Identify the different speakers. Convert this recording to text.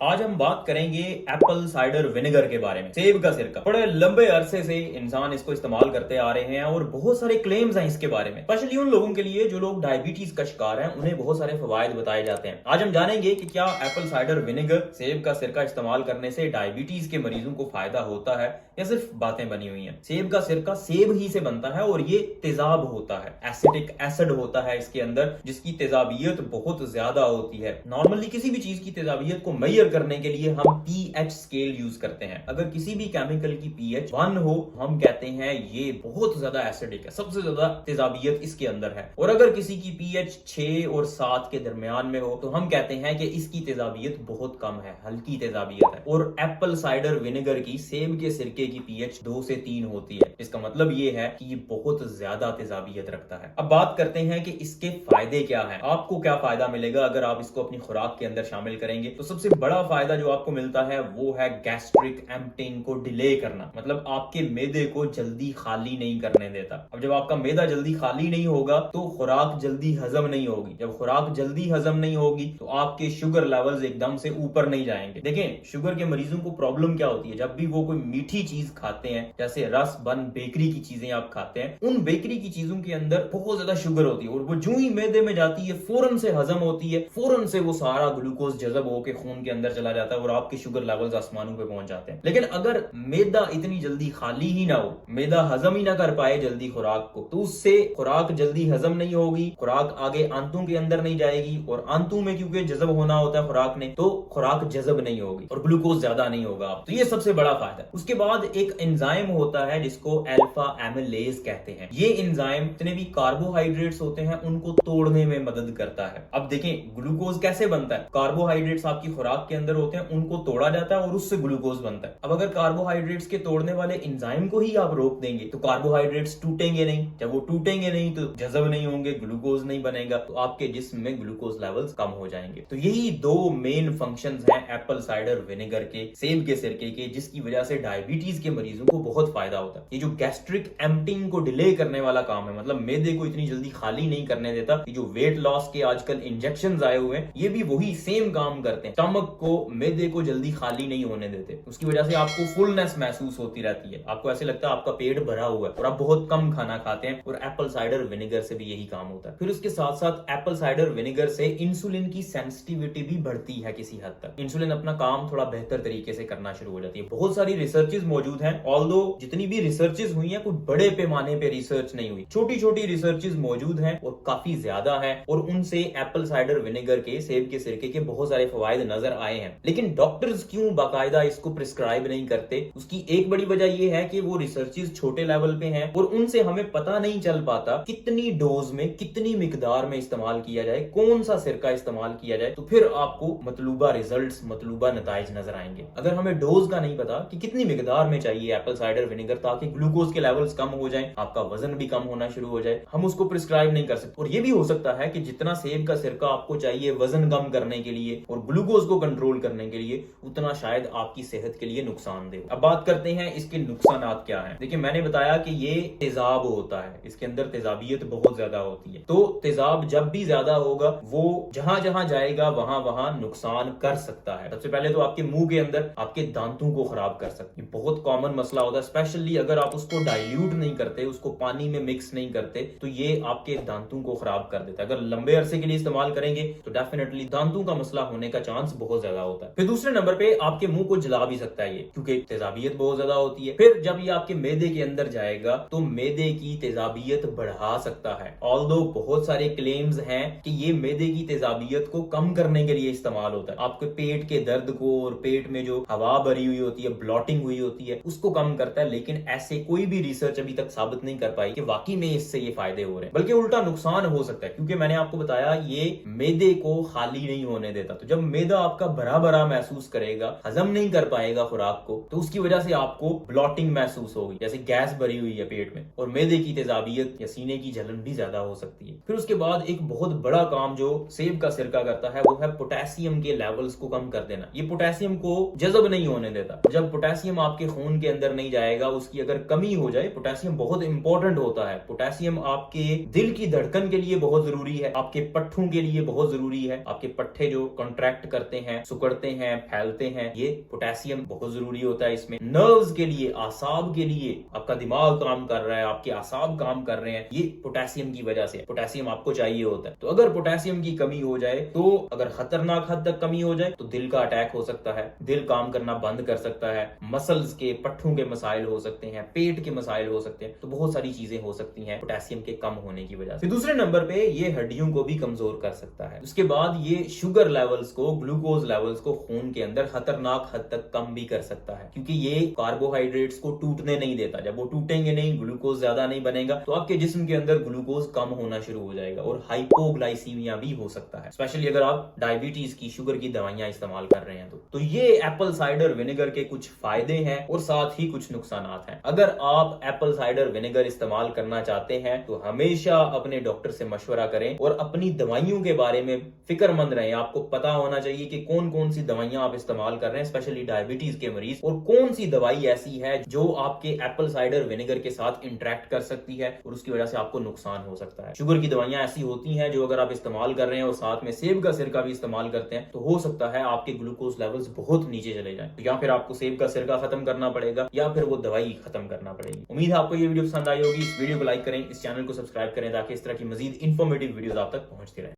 Speaker 1: आज हम बात करेंगे एप्पल साइडर विनेगर के बारे में। सेब का सिरका बड़े लंबे अरसे से इंसान इसको इस्तेमाल करते आ रहे हैं और बहुत सारे क्लेम्स हैं इसके बारे में। स्पेशली उन लोगों के लिए जो लोग डायबिटीज का शिकार हैं, उन्हें बहुत सारे फवायद बताए जाते हैं। आज हम जानेंगे कि क्या एप्पल साइडर विनेगर, सेब का सिरका इस्तेमाल करने से डायबिटीज के मरीजों को फायदा होता है या सिर्फ बातें बनी हुई हैं। सेब का सिरका सेब ही से बनता है और ये तेजाब होता है, एसिटिक एसिड होता है इसके अंदर, जिसकी तेजाबियत बहुत ज्यादा होती है। नॉर्मली किसी भी चीज की तेजाबियत को मैयर करने के लिए हम पीएच स्केल यूज करते हैं। अगर किसी भी केमिकल की पीएच 1 हो, हम कहते हैं ये बहुत ज्यादा एसिडिक है, सबसे ज्यादा तेजाबियत इसके अंदर है। और अगर किसी की पीएच 6 और 7 के दरमियान में हो तो हम कहते हैं कि इसकी तेजाबियत बहुत कम है, हल्की तेजाबियत है। और एप्पल साइडर विनेगर की, सेब के सिरके की पीएच 2 से 3 होती है। इसका मतलब ये है कि ये बहुत ज्यादा तेजाबियत रखता है। अब बात करते हैं कि इसके फायदे क्या हैं। आपको क्या फायदा मिलेगा अगर आप इसको अपनी खुराक के अंदर शामिल करेंगे? तो सबसे बड़ा फायदा जो आपको मिलता है वो है गैस्ट्रिक एम्प्टिंग को डिले करना, मतलब आपके मैदे को जल्दी खाली नहीं करने देता। अब जब आपका मैदा जल्दी खाली नहीं होगा तो खुराक जल्दी हजम नहीं होगी। जब खुराक जल्दी हजम नहीं होगी तो आपके शुगर लेवल्स एकदम से ऊपर नहीं जाएंगे। देखें, शुगर के मरीजों को प्रॉब्लम क्या होती है, जब भी वो कोई मीठी चीज खाते हैं, जैसे रस, बन, बेकरी की चीजें आप खाते हैं, उन बेकरी की चीजों के अंदर बहुत ज्यादा शुगर होती है और वो जो ही मैदे में जाती है फौरन से हजम होती है, फौरन से वो सारा ग्लूकोज जज़ब होकर खून के अंदर चला जाता है और आपके शुगर लेवल्स आसमानों पे पहुंच जाते हैं। लेकिन अगर मैदा इतनी जल्दी खाली ही ना हो, मैदा हजम ही ना कर पाए जल्दी खुराक को, तो उससे खुराक जल्दी हजम नहीं होगी, खुराक आगे आंतों के अंदर नहीं जाएगी और आंतों में क्योंकि जज़ब होना होता है खुराक ने, तो खुराक जज़ब नहीं होगी और ग्लूकोज ज्यादा नहीं होगा। तो ये सबसे बड़ा फायदा। उसके बाद एक एंजाइम होता है जिसको अल्फा एमिलेज कहते हैं। ये एंजाइम जितने भी कार्बोहाइड्रेट्स होते हैं उनको तोड़ने में मदद करता है। अब देखें, ग्लूकोज कैसे बनता है? कार्बोहाइड्रेट्स आपकी खुराक के अंदर होते हैं, उनको तोड़ा जाता है और उससे ग्लूकोज बनता है। अब अगर कार्बोहाइड्रेट्स के तोड़ने वाले एंजाइम को ही आप रोक देंगे तो कार्बोहाइड्रेट्स टूटेंगे नहीं। जब वो टूटेंगे नहीं तो जज़ब नहीं होंगे, ग्लूकोज नहीं बनेगा, तो आपके जिस्म में ग्लूकोज लेवल्स कम हो जाएंगे। तो यही दो मेन फंक्शंस हैं एप्पल साइडर विनेगर के, सेब के सिरके के, जिसकी वजह से डायबिटीज के मरीजों को बहुत फायदा होता है। ये जो गैस्ट्रिक एम्प्टिंग को डिले करने वाला काम है, मतलब मैदे को इतनी जल्दी खाली नहीं करने देता, ये जो वेट लॉस के आजकल इंजेक्शंस आए हुए हैं, ये भी वही सेम काम करते हैं। स्टमक को, मैदे को जल्दी खाली नहीं होने देते। उसकी वजह से आपको फुलनेस महसूस होती रहती है, आपको ऐसे लगता है आपका पेट भरा हुआ है और आप बहुत कम खाना खाते हैं। और एप्पल साइडर विनेगर से भी यही काम होता है। फिर उसके साथ साथ एप्पल साइडर विनेगर से इंसुलिन की सेंसिटिविटी भी बढ़ती है किसी हद तक। इंसुलिन अपना काम थोड़ा बेहतर तरीके से करना शुरू हो जाती है। बहुत सारी रिसर्चेस मौजूद हैं, ऑल्दो जितनी भी रिसर्चेस हुई हैं, कुछ बड़े पैमाने पे रिसर्च नहीं हुई, छोटी छोटी रिसर्चेस मौजूद हैं और काफी ज्यादा है। और उनसे एप्पल साइडर विनेगर के, सेब के सिरके के बहुत सारे फवायद नजर आए हैं। लेकिन डॉक्टर्स क्यों बाकायदा इसको प्रिस्क्राइब नहीं करते? उसकी एक बड़ी वजह यह है कि वो रिसर्चेस छोटे लेवल पे हैं और उनसे हमें पता नहीं चल पाता कितनी डोज में, कितनी मिकदार में इस्तेमाल किया जाए, कौन सा सिरका इस्तेमाल किया जाए, तो फिर आपको मतलूबा रिजल्ट्स, मतलूबा नताइज नजर आएंगे। अगर हमें डोज का नहीं पता कि कितनी मिकदार में चाहिए एप्पल साइडर विनेगर ताकि ग्लूकोज के लेवल्स कम हो जाए, आपका वजन भी कम होना शुरू हो जाए, हम उसको प्रिस्क्राइब नहीं कर सकते। और ये भी हो सकता है कि जितना सेब का सिरका आपको चाहिए वजन कम करने के लिए और ग्लूकोज को कंट्रोल करने के लिए, उतना शायद आपकी सेहत के लिए नुकसानदेह। अब बात करते हैं इसके नुकसानात क्या हैं। देखिए, मैंने बताया कि ये तेजाब होता है, इसके अंदर तेजाबियत बहुत ज्यादा होती है। तो तेजाब जब भी ज्यादा होगा वो जहां जहां जाएगा वहां वहां नुकसान कर सकता है। सबसे पहले तो आपके मुंह के अंदर आपके दांतों को खराब कर सकती है, बहुत कॉमन मसला होता है। स्पेशली अगर आप उसको डाइल्यूट नहीं करते, उसको पानी में मिक्स नहीं करते, तो ये आपके दांतों को खराब कर देता है। अगर लंबे अरसे के लिए इस्तेमाल करेंगे तो डेफिनेटली दांतों का मसला होने का चांस बहुत ज्यादा होता है। फिर दूसरे नंबर पे आपके मुंह को जला भी सकता है ये, क्योंकि तेजाबियत बहुत ज्यादा होती है। फिर जब ये आपके मैदे के अंदर जाएगा तो मैदे की तेजाबियत बढ़ा सकता है। ऑल्दो बहुत सारे क्लेम्स हैं कि ये मैदे की तेजाबियत को कम करने के लिए इस्तेमाल होता है, आपके पेट के दर्द को और पेट में जो हवा भरी हुई होती है, ब्लॉटिंग हुई होती है, उसको कम करता है। लेकिन ऐसे कोई भी रिसर्च अभी तक साबित नहीं कर पाई कि वाकई में इससे ये फायदे हो रहे हैं, बल्कि उल्टा नुकसान हो सकता है। क्योंकि मैंने आपको बताया ये मैदे को खाली नहीं होने देता। तो जब मैदा आपका भरा भरा महसूस करेगा, हजम नहीं कर पाएगा खुराक को, तो उसकी वजह से आपको ब्लॉटिंग महसूस होगी, जैसे गैस भरी हुई है पेट में, और मैदे की तेजाबियत या सीने की जलन भी ज्यादा हो सकती है। फिर उसके बाद एक बहुत बड़ा काम जो सेब का सिरका करता है वो है पोटेशियम के लेवल्स को कम कर देना। ये पोटेशियम को जज़ब नहीं होने देता। जब पोटेशियम आपके खून के अंदर नहीं जाएगा, उसकी अगर कमी हो जाए, पोटेशियम बहुत इंपॉर्टेंट होता है। पोटेशियम आपके दिल की धड़कन के लिए बहुत जरूरी है, आपके पट्ठों के लिए बहुत जरूरी है। आपके पट्ठे जो कॉन्ट्रैक्ट करते हैं, सिकुड़ते हैं, फैलते हैं, ये पोटेशियम बहुत जरूरी होता है इसमें। नर्व्स के लिए, आसाब के लिए, आपका दिमाग काम कर रहा है, आपके आसाब काम कर रहे हैं, ये पोटेशियम की वजह से। पोटेशियम आपको चाहिए होता है। तो अगर पोटेशियम की कमी हो जाए, तो अगर खतरनाक हद तक कमी हो जाए, तो दिल का अटैक हो सकता है, दिल काम करना बंद कर सकता है, मसल्स के, पट्ठों के मसाइल हो सकते हैं, पेट के मसाइल हो सकते हैं। तो बहुत सारी चीजें हो सकती हैं पोटेशियम के कम होने की वजह से। दूसरे नंबर पे ये हड्डियों को भी कमजोर कर सकता है। उसके बाद ये शुगर लेवल्स को, ग्लूकोज लेवल्स को खून के अंदर खतरनाक हद तक कम भी कर सकता है, क्योंकि ये कार्बोहाइड्रेट्स को टूटने नहीं देता। जब वो टूटेंगे नहीं, ग्लूकोज ज्यादा नहीं बनेगा, तो आपके जिस्म के अंदर ग्लूकोज कम होना शुरू हो जाएगा और हाइपोग्लाइसीमिया भी हो सकता है, स्पेशली अगर आप डायबिटीज की, शुगर की दवाइयां इस्तेमाल कर रहे हैं तो ये एप्पल साइडर विनेगर के कुछ फायदे हैं और साथ ही कुछ नुकसान हैं। अगर आप एप्पल साइडर विनेगर इस्तेमाल करना चाहते हैं तो हमेशा अपने डॉक्टर से मशवरा करें और अपनी दवाइयों के बारे में फिक्रमंद रहें। आपको पता होना चाहिए कि कौन कौन सी दवाइयां आप इस्तेमाल कर रहे हैं, स्पेशली डायबिटीज के मरीज, और कौन सी दवाई ऐसी है जो आपके एप्पल साइडर विनेगर के साथ इंटरेक्ट कर सकती है और उसकी वजह से आपको नुकसान हो सकता है। शुगर की दवाइयां ऐसी होती हैं जो अगर आप इस्तेमाल कर रहे हैं और साथ में सेब का सिरका भी इस्तेमाल करते हैं, तो हो सकता है आपके ग्लूकोज लेवल्स बहुत नीचे चले जाएं। तो या फिर आपको सेब का सिरका खत्म करना पड़ेगा या फिर वो दवाई खत्म करना पड़ेगी। उम्मीद है आपको ये वीडियो पसंद आई होगी। इस वीडियो को लाइक करें, इस चैनल को सब्सक्राइब करें, ताकि इस तरह की मजीद इंफॉर्मेटिव वीडियोस आप तक पहुंचती रहे।